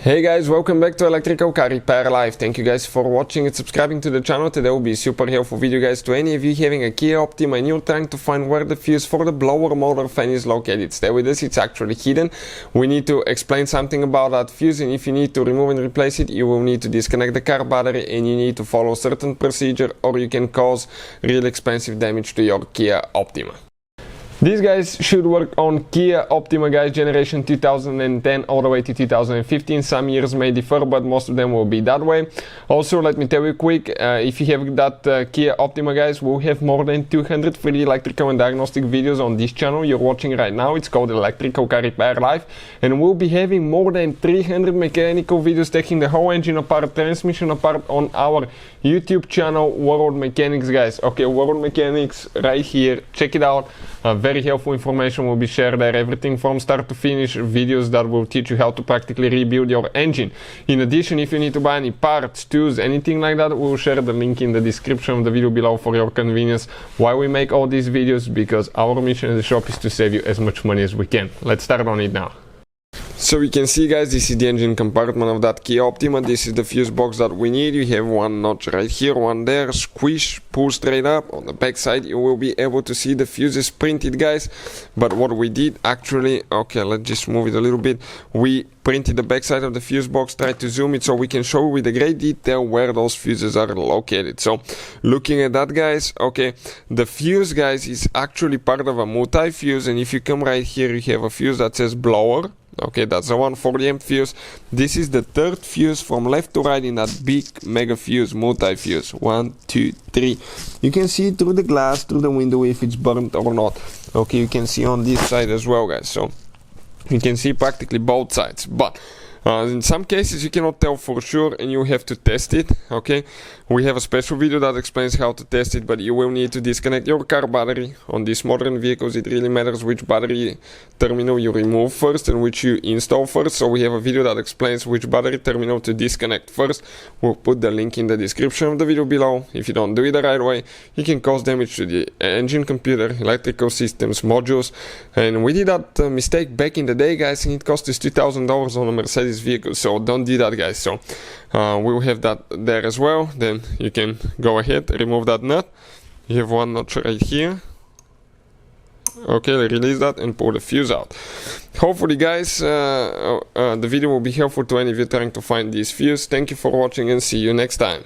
Hey guys, welcome back to Electrical Car Repair Live. Thank you guys for watching and subscribing to the channel. Today will be a super helpful video guys to any of you having a Kia Optima and you're trying to find where the fuse for the blower motor fan is located. Stay with us, it's actually hidden. We need to explain something about that fuse, and if you need to remove and replace it, you will need to disconnect the car battery and you need to follow certain procedure, or you can cause really expensive damage to your Kia Optima. These guys should work on Kia Optima guys, generation 2010 all the way to 2015. Some years may differ, but most of them will be that way. Also, let me tell you quick, if you have that Kia Optima guys, we'll have more than 200 free electrical and diagnostic videos on this channel you're watching right now. It's called Electrical Car Repair Live, and we'll be having more than 300 mechanical videos taking the whole engine apart, transmission apart on our YouTube channel, World Mechanics guys. Okay, World Mechanics right here, check it out. Very helpful information will be shared there, everything from start to finish, videos that will teach you how to practically rebuild your engine. In addition, if you need to buy any parts, tools, anything like that, we'll share the link in the description of the video below for your convenience. Why we make all these videos? Because our mission in the shop is to save you as much money as we can. Let's start on it now. So you can see guys, this is the engine compartment of that Kia Optima. This is the fuse box that we need. You have one notch right here, one there, squish, pull straight up. On the back side you will be able to see the fuses printed guys. But what we did actually, okay, let's just move it a little bit. We printed the back side of the fuse box, try to zoom it so we can show with a great detail where those fuses are located. So looking at that guys, okay, the fuse guys is actually part of a multi-fuse, and if you come right here you have a fuse that says blower. Okay, that's a 140 amp fuse. This is the third fuse from left to right in that big mega fuse, multi-fuse. 1, 2, 3. You can see through the glass, through the window if it's burnt or not. Okay, you can see on this side as well guys. So you can see practically both sides, but in some cases you cannot tell for sure and you have to test it. Okay, we have a special video that explains how to test it, but you will need to disconnect your car battery. On these modern vehicles it really matters which battery terminal you remove first and which you install first, so we have a video that explains which battery terminal to disconnect first. We'll put the link in the description of the video below. If you don't do it the right way, you can cause damage to the engine, computer, electrical systems, modules, and we did that mistake back in the day guys, and it cost us $2,000 on a Mercedes vehicle, so don't do that guys. So we'll have that there as well. Then you can go ahead, remove that nut. You have one notch right here. Okay, release that and pull the fuse out. Hopefully guys, the video will be helpful to any of you trying to find this fuse. Thank you for watching and see you next time.